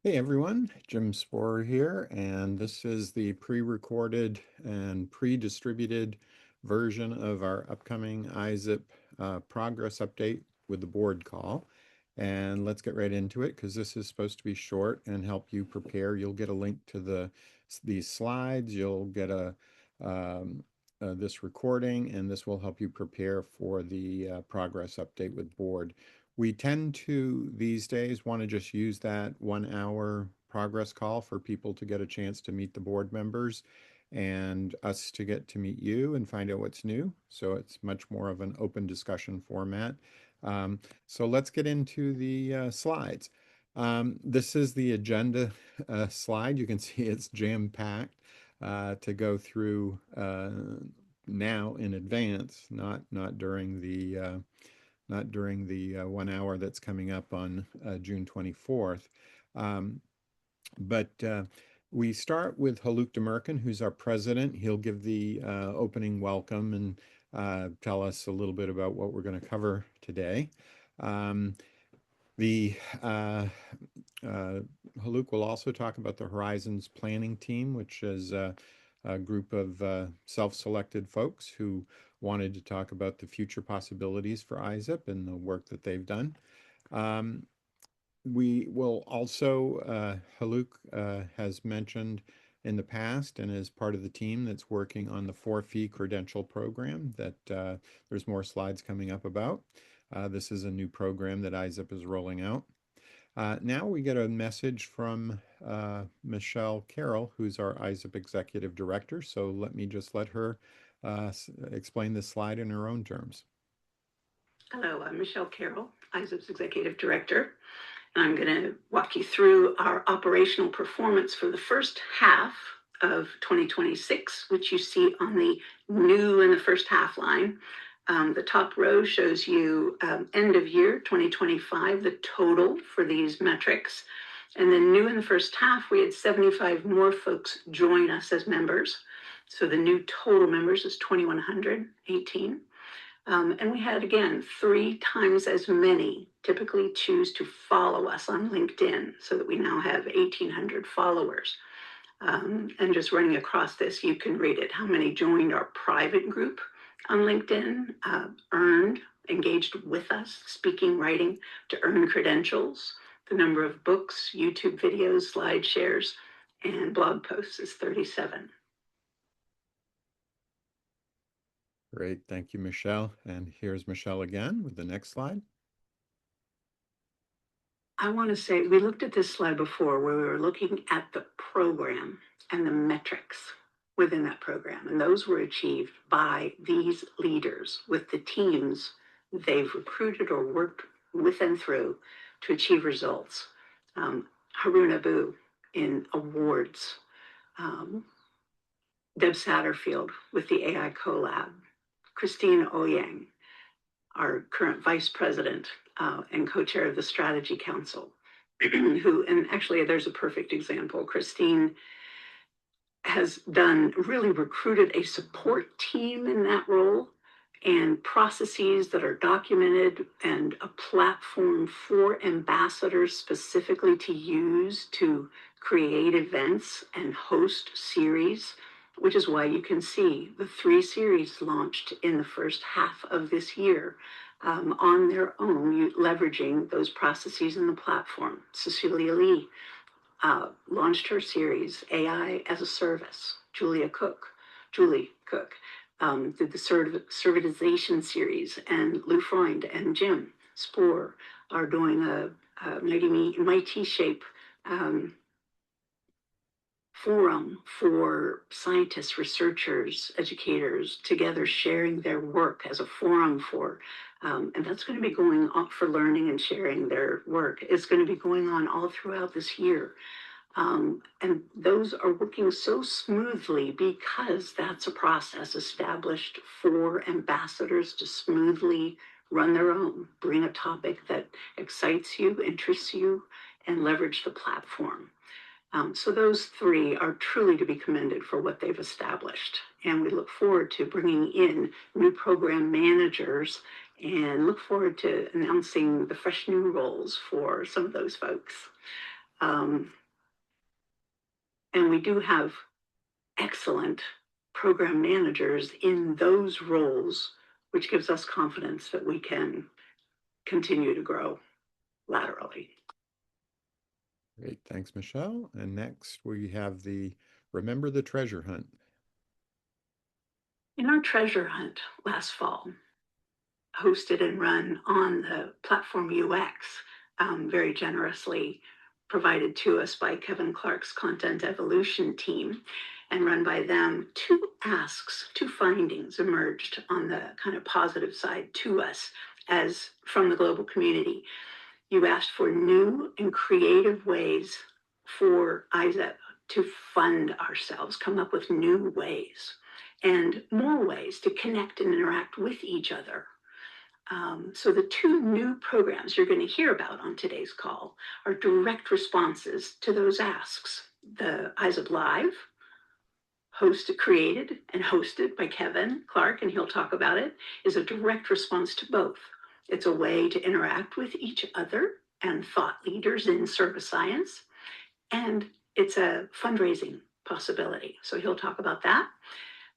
Hey everyone, Jim Spohrer here, and this is the pre-recorded and pre-distributed version of our upcoming ISSIP progress update with the board call. And let's get right into it because this is supposed to be short and help you prepare. You'll get a link to these slides. You'll get this recording, and this will help you prepare for the progress update with board. We tend to, these days, want to just use that 1 hour progress call for people to get a chance to meet the board members and us to get to meet you and find out what's new. So it's much more of an open discussion format. So let's get into the slides. This is the agenda slide. You can see it's jam-packed to go through now in advance, not during the 1 hour that's coming up on June 24th. But we start with Haluk Demirkam, who's our president. He'll give the opening welcome and tell us a little bit about what we're going to cover today. The Haluk will also talk about the Horizons planning team, which is a group of self-selected folks who wanted to talk about the future possibilities for ISSIP and the work that they've done. We will also, Haluk has mentioned in the past and is part of the team that's working on the 4-fee credential program that there's more slides coming up about. This is a new program that ISSIP is rolling out. Now we get a message from Michele Carroll, who's our ISSIP Executive Director. So let me just let her explain this slide in her own terms. Hello, I'm Michele Carroll, ISSIP's Executive Director. And I'm going to walk you through our operational performance for the first half of 2026, which you see on the new in the first half line. The top row shows you end of year 2025, the total for these metrics. And then new in the first half, we had 75 more folks join us as members. So the new total members is 2,118. And we had, again, 3 times as many typically choose to follow us on LinkedIn, so that we now have 1,800 followers. And just running across this, you can read it. How many joined our private group on LinkedIn, engaged with us, speaking, writing, to earn credentials. The number of books, YouTube videos, slide shares, and blog posts is 37. Great, thank you, Michele. And here's Michele again with the next slide. I want to say, we looked at this slide before where we were looking at the program and the metrics within that program. And those were achieved by these leaders with the teams they've recruited or worked with and through to achieve results. Haroon Abbu in awards. Deb Satterfield with the AI Collab. Christine Ouyang, our current vice president and co-chair of the Strategy Council, who, and actually there's a perfect example. Christine has really recruited a support team in that role and processes that are documented and a platform for ambassadors specifically to use to create events and host series, which is why you can see the 3 series launched in the first half of this year on their own, leveraging those processes in the platform. Cecilia Lee launched her series, AI as a Service. Julie Cook did the servitization series, and Lou Freund and Jim Spohrer are doing a Mighty Shape forum for scientists, researchers, educators together sharing their work as a forum for, and that's going to be going on for learning and sharing their work. It's going to be going on all throughout this year. And those are working so smoothly because that's a process established for ambassadors to smoothly run their own, bring a topic that excites you, interests you, and leverage the platform. So those 3 are truly to be commended for what they've established. And we look forward to bringing in new program managers and look forward to announcing the fresh new roles for some of those folks. Um, and we do have excellent program managers in those roles, which gives us confidence that we can continue to grow laterally. Great, thanks, Michele. And next we have the Remember the Treasure Hunt. In our treasure hunt last fall, hosted and run on the platform UX, very generously provided to us by Kevin Clark's Content Evolution team and run by them, two findings emerged on the kind of positive side to us as from the global community. You asked for new and creative ways for ISSIP to fund ourselves, come up with new ways and more ways to connect and interact with each other. So the two new programs you're going to hear about on today's call are direct responses to those asks. The ISSIP Live, created and hosted by Kevin Clark, and he'll talk about it, is a direct response to both. It's a way to interact with each other and thought leaders in service science, and it's a fundraising possibility. So he'll talk about that.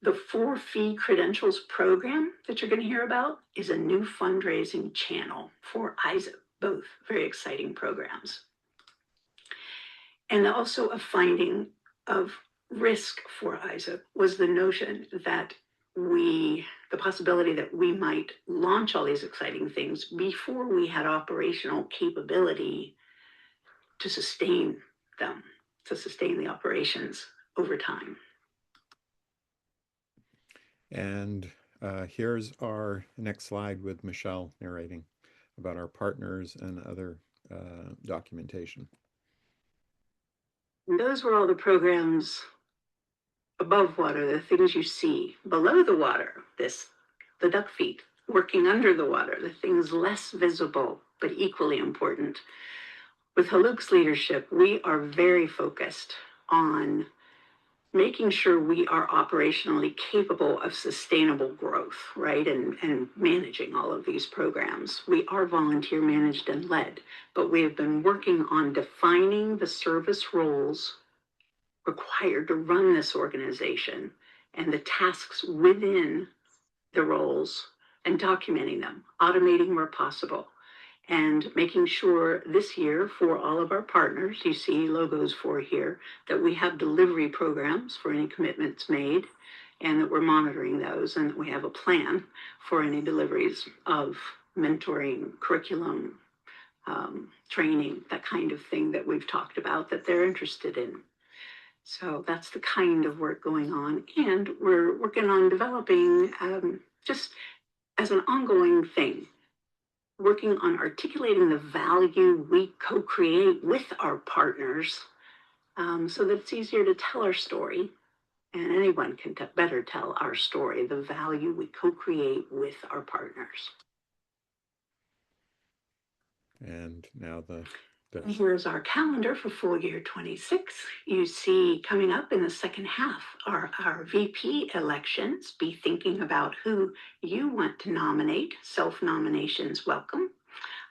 The 4-fee credentials program that you're going to hear about is a new fundraising channel for ISSIP, both very exciting programs. And also a finding of risk for ISSIP was the notion that the possibility that we might launch all these exciting things before we had operational capability to sustain them, to sustain the operations over time. And here's our next slide with Michele narrating about our partners and other documentation. And those were all the programs above water, the things you see. Below the water, the duck feet, working under the water, the things less visible but equally important. With Haluk's leadership, we are very focused on making sure we are operationally capable of sustainable growth, right? And managing all of these programs. We are volunteer managed and led, but we have been working on defining the service roles required to run this organization and the tasks within the roles and documenting them, automating where possible, and making sure this year for all of our partners, you see logos for here, that we have delivery programs for any commitments made and that we're monitoring those and that we have a plan for any deliveries of mentoring, curriculum, training, that kind of thing that we've talked about that they're interested in. So that's the kind of work going on. And we're working on developing, just as an ongoing thing, working on articulating the value we co-create with our partners, so that it's easier to tell our story and anyone can better tell our story, the value we co-create with our partners. And now And here's our calendar for full year 26. You see coming up in the second half are our VP elections. Be thinking about who you want to nominate. Self-nominations welcome.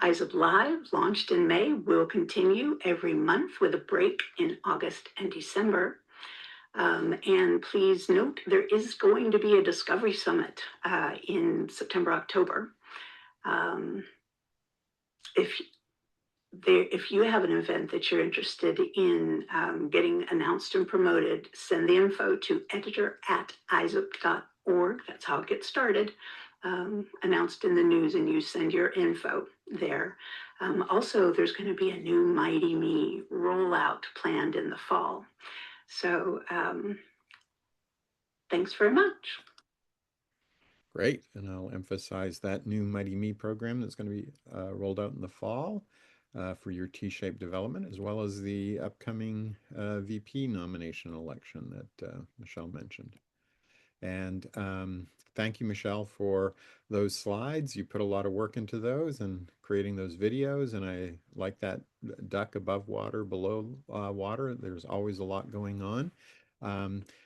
ISSIP Live, launched in May, will continue every month with a break in August and December. And please note, there is going to be a Discovery Summit in September, October. If you have an event that you're interested in getting announced and promoted, send the info to editor@issip.org. That's how it gets started. Announced in the news, and you send your info there. Also, there's going to be a new Mighty Me rollout planned in the fall. So thanks very much. Great. And I'll emphasize that new Mighty Me program that's going to be rolled out in the fall for your T-shaped development, as well as the upcoming VP nomination election that Michele mentioned. And thank you, Michele, for those slides. You put a lot of work into those and creating those videos, and I like that duck above water, below water. There's always a lot going on.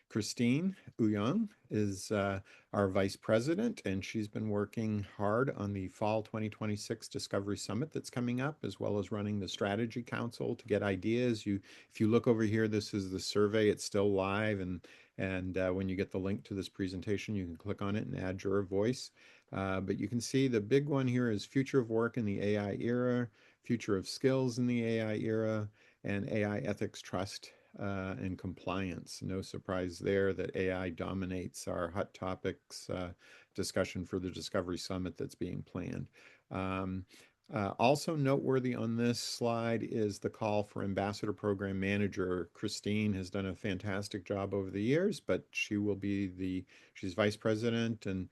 Christine Ouyang is our vice president, and she's been working hard on the fall 2026 Discovery Summit that's coming up, as well as running the Strategy Council to get ideas. If you look over here, this is the survey. It's still live, and when you get the link to this presentation, you can click on it and add your voice. But you can see the big one here is future of work in the AI era, future of skills in the AI era, and AI ethics, trust, and compliance. No surprise there that AI dominates our hot topics discussion for the Discovery Summit that's being planned. Also noteworthy on this slide is the call for Ambassador Program Manager. Christine has done a fantastic job over the years, but she's Vice President and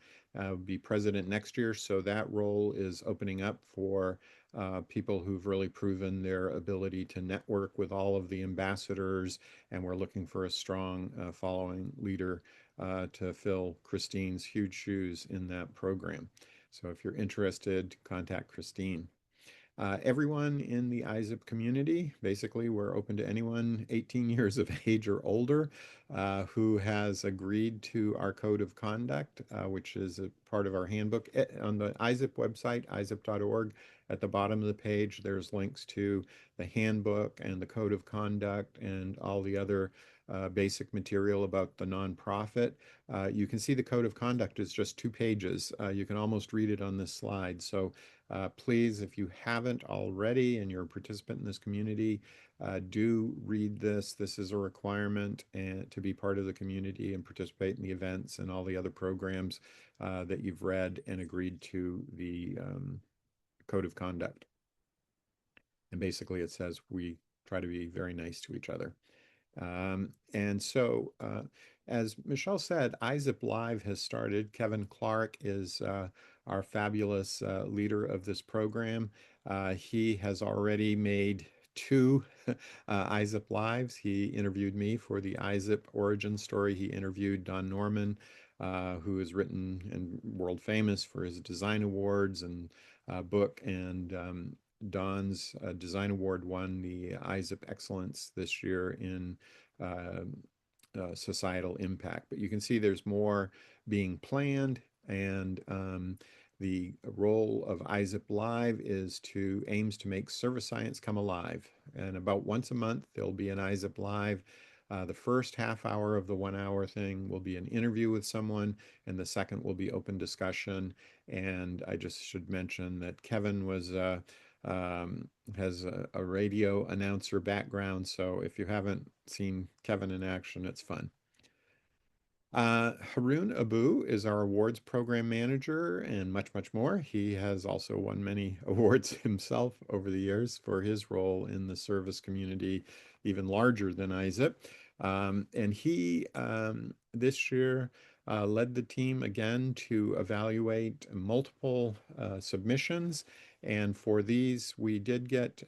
be President next year. So that role is opening up for people who've really proven their ability to network with all of the ambassadors, and we're looking for a strong following leader to fill Christine's huge shoes in that program. So if you're interested, contact Christine. Everyone in the ISSIP community, basically, we're open to anyone 18 years of age or older who has agreed to our code of conduct, which is a part of our handbook. On the ISSIP website, issip.org, at the bottom of the page, there's links to the handbook and the code of conduct and all the other basic material about the nonprofit. You can see the code of conduct is just 2 pages. You can almost read it on this slide. So please, if you haven't already and you're a participant in this community, do read this. This is a requirement to be part of the community and participate in the events and all the other programs that you've read and agreed to the code of conduct. And basically it says we try to be very nice to each other. And so, as Michele said, ISSIP Live has started. Kevin Clark is our fabulous leader of this program. He has already made 2 ISSIP Lives. He interviewed me for the ISSIP origin story. He interviewed Don Norman, who is written and world famous for his design awards and book, and Don's Design Award won the ISSIP Excellence this year in societal impact. But you can see there's more being planned, and the role of ISSIP Live aims to make service science come alive. And about once a month, there'll be an ISSIP Live. The first half hour of the 1 hour thing will be an interview with someone, and the second will be open discussion. And I just should mention that Kevin has a radio announcer background, so if you haven't seen Kevin in action, it's fun. Haroon Abbu is our awards program manager and much, much more. He has also won many awards himself over the years for his role in the service community, even larger than ISSIP. And he, this year, led the team again to evaluate multiple submissions. And for these, we did get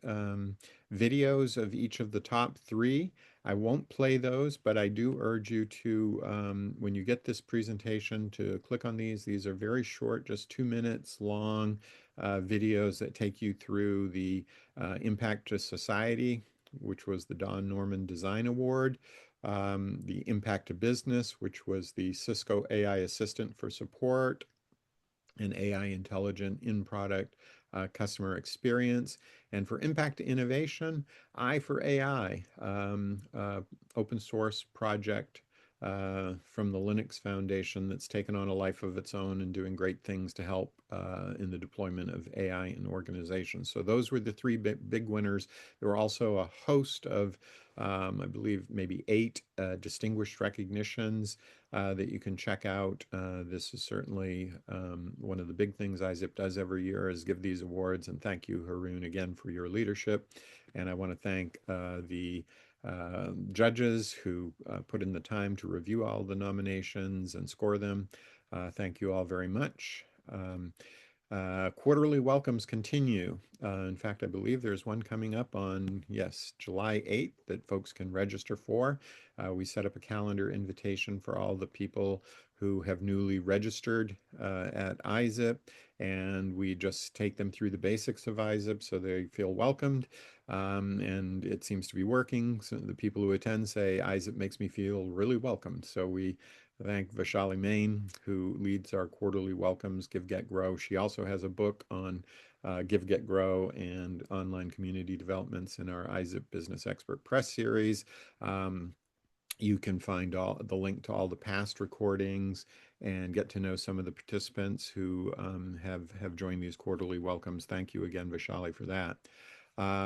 videos of each of the top 3. I won't play those, but I do urge you to, when you get this presentation, to click on these. These are very short, just 2 minutes long videos that take you through the impact to society, which was the Don Norman Design Award, the impact to business, which was the Cisco AI Assistant for Support, and AI intelligent in-product customer experience. And for impact to innovation, I for AI, open source project from the Linux Foundation that's taken on a life of its own and doing great things to help in the deployment of AI in organizations. So those were the 3 big winners. There were also a host of, I believe, maybe 8 distinguished recognitions that you can check out. This is certainly one of the big things ISSIP does every year, is give these awards. And thank you, Haroon, again for your leadership. And I want to thank the judges who put in the time to review all the nominations and score them. Thank you all very much. Quarterly welcomes continue. In fact, I believe there's one coming up on, yes, July 8th that folks can register for. We set up a calendar invitation for all the people who have newly registered at ISSIP, and we just take them through the basics of ISSIP so they feel welcomed. And it seems to be working. So the people who attend say, ISSIP makes me feel really welcomed. So we thank Vaishali Main, who leads our quarterly welcomes, Give, Get, Grow. She also has a book on Give, Get, Grow and online community developments in our ISIP Business Expert Press series. You can find all the link to all the past recordings and get to know some of the participants who have joined these quarterly welcomes. Thank you again, Vishali, for that.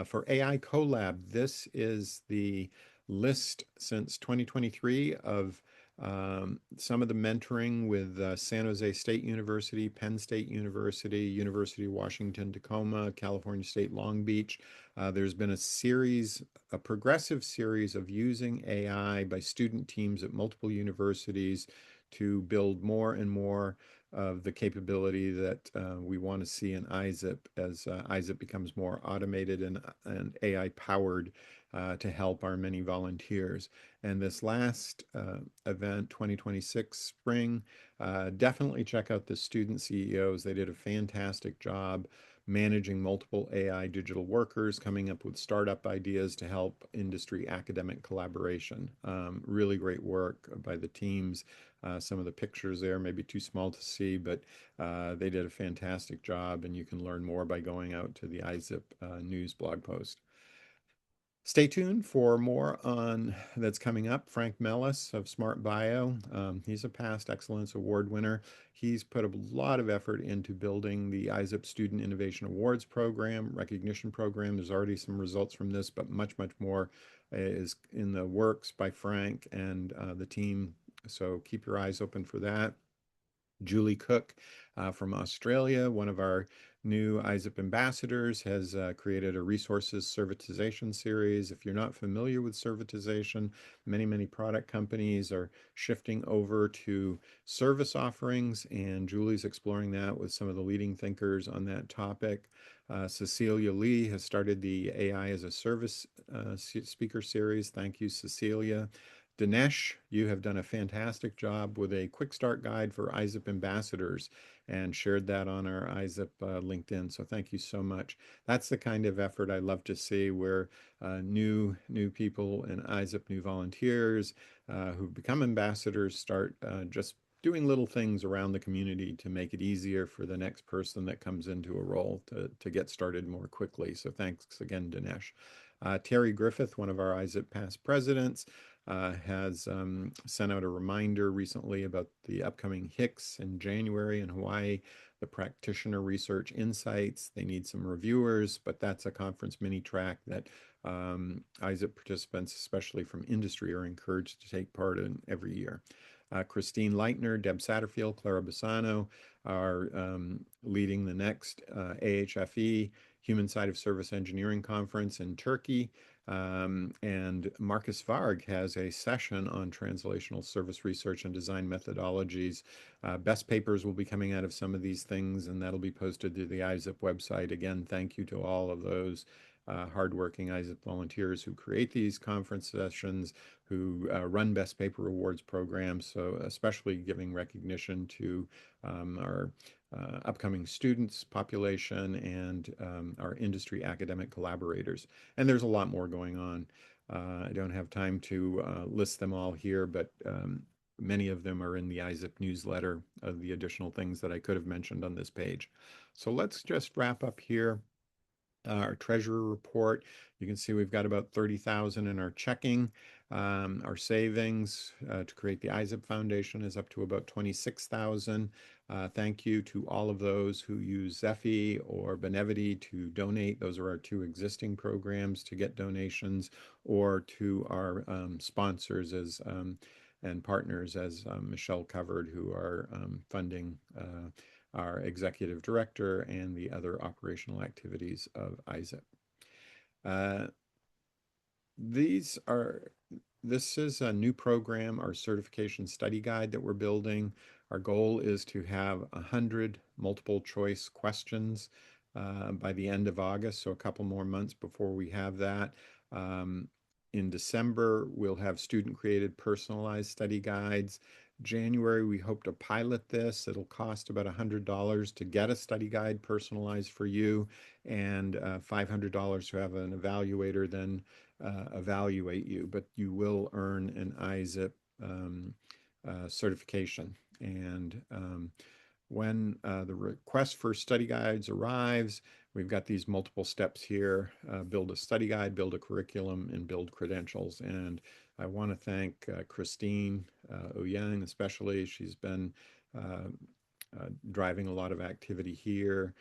For AI CoLab, this is the list since 2023 of some of the mentoring with San Jose State University, Penn State University, University of Washington, Tacoma, California State Long Beach. There's been a progressive series of using AI by student teams at multiple universities to build more and more of the capability that we want to see in ISIP as ISIP becomes more automated and AI powered to help our many volunteers. And this last event, 2026 spring, definitely check out the student CEOs. They did a fantastic job managing multiple AI digital workers, coming up with startup ideas to help industry academic collaboration. Really great work by the teams. Some of the pictures there may be too small to see, but they did a fantastic job, and you can learn more by going out to the ISIP news blog post. Stay tuned for more on that's coming up. Frank Mellis of Smart Bio. He's a past Excellence Award winner. He's put a lot of effort into building the ISIP Student Innovation Awards program, recognition program. There's already some results from this, but much, much more is in the works by Frank and the team. So keep your eyes open for that. Julie Cook from Australia, one of our new ISIP ambassadors, has created a resources servitization series. If you're not familiar with servitization, many product companies are shifting over to service offerings, and Julie's exploring that with some of the leading thinkers on that topic. Cecilia Lee has started the AI as a Service speaker series. Thank you, Cecilia. Dinesh, you have done a fantastic job with a quick start guide for ISIP ambassadors and shared that on our ISIP LinkedIn. So thank you so much. That's the kind of effort I love to see where new people in ISIP, new volunteers who become ambassadors start just doing little things around the community to make it easier for the next person that comes into a role to get started more quickly. So thanks again, Dinesh. Terry Griffith, one of our ISIP past presidents, has sent out a reminder recently about the upcoming HICS in January in Hawaii, the Practitioner Research Insights. They need some reviewers, but that's a conference mini track that ISIP participants, especially from industry, are encouraged to take part in every year. Christine Leitner, Deb Satterfield, Clara Bassano are leading the next AHFE Human Side of Service Engineering Conference in Turkey. And Marcus Varg has a session on translational service research and design methodologies. Best papers will be coming out of some of these things, and that'll be posted to the ISIP website. Again, thank you to all of those hardworking ISIP volunteers who create these conference sessions, who run Best Paper Awards programs, so especially giving recognition to our upcoming students population and our industry academic collaborators. And there's a lot more going on. I don't have time to list them all here, but many of them are in the ISIP newsletter of the additional things that I could have mentioned on this page. So let's just wrap up here. Our treasurer report, you can see we've got about 30,000 in our checking. Our savings to create the ISIP Foundation is up to about 26,000. Thank you to all of those who use Zephy or Benevity to donate. Those are our two existing programs to get donations, or to our sponsors and partners, as Michele covered, who are funding our executive director and the other operational activities of ISIP. This is a new program, our certification study guide that we're building. Our goal is to have 100 multiple choice questions by the end of August, so a couple more months before we have that. Um, in December, we'll have student-created personalized study guides. January, we hope to pilot this. It'll cost about $100 to get a study guide personalized for you and $500 to have an evaluator then evaluate you. But you will earn an ISSIP certification. And when the request for study guides arrives, we've got these multiple steps here, build a study guide, build a curriculum, and build credentials. And I want to thank Christine Ouyang especially. She's been driving a lot of activity here,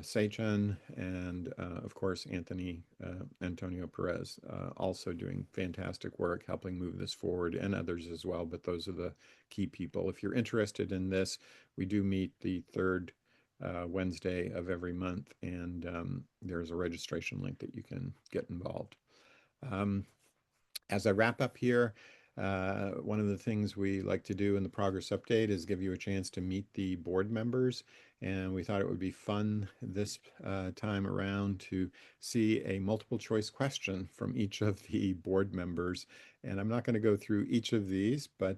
Sechan, and of course, Antonio Perez, also doing fantastic work helping move this forward, and others as well, but those are the key people. If you're interested in this, we do meet the third Wednesday of every month, and there's a registration link that you can get involved. As I wrap up here, one of the things we like to do in the progress update is give you a chance to meet the board members. And we thought it would be fun this time around to see a multiple choice question from each of the board members. And I'm not going to go through each of these, but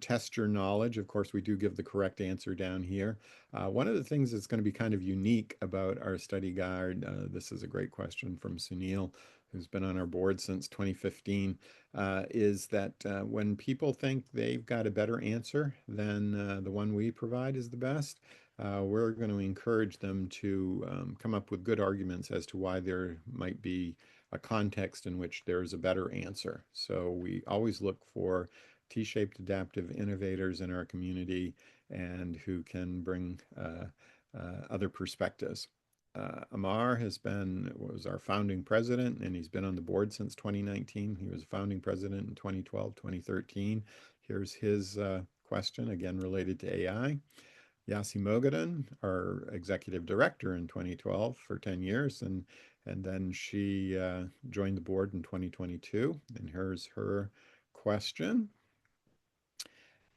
test your knowledge. Of course, we do give the correct answer down here. One of the things that's going to be kind of unique about our study guide, this is a great question from Sunil, who's been on our board since 2015, is that when people think they've got a better answer than the one we provide is the best, we're going to encourage them to come up with good arguments as to why there might be a context in which there's a better answer. So we always look for T-shaped adaptive innovators in our community and who can bring other perspectives. Amar was our founding president, and he's been on the board since 2019. He was founding president in 2012, 2013. Here's his question, again related to AI. Yasi Mogadan, our executive director in 2012 for 10 years, and then she joined the board in 2022. And here's her question.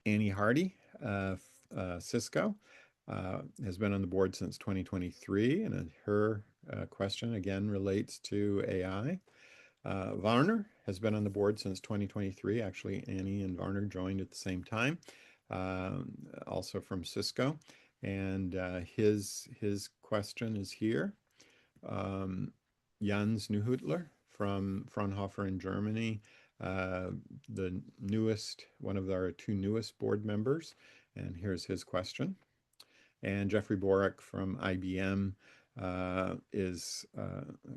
Annie Hardy, Cisco, has been on the board since 2023, and her question again relates to AI. Varner has been on the board since 2023. Actually, Annie and Varner joined at the same time, also from Cisco. And his question is here. Jens Neuhutler from Fraunhofer in Germany, the newest, one of our two newest board members. And here's his question. And Jeffrey Borick from IBM is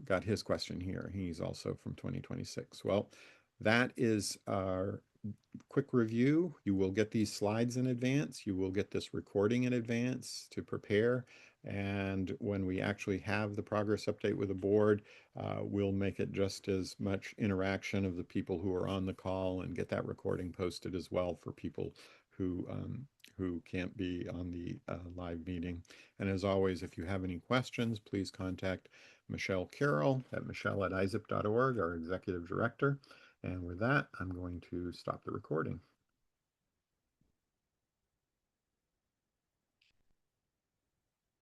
got his question here. He's also from 2026. Well, that is our quick review. You will get these slides in advance. You will get this recording in advance to prepare. And when we actually have the progress update with the board, we'll make it just as much interaction of the people who are on the call and get that recording posted as well for people who can't be on the live meeting. And as always, if you have any questions, please contact Michele Carroll at michele@issip.org, our executive director. And with that, I'm going to stop the recording.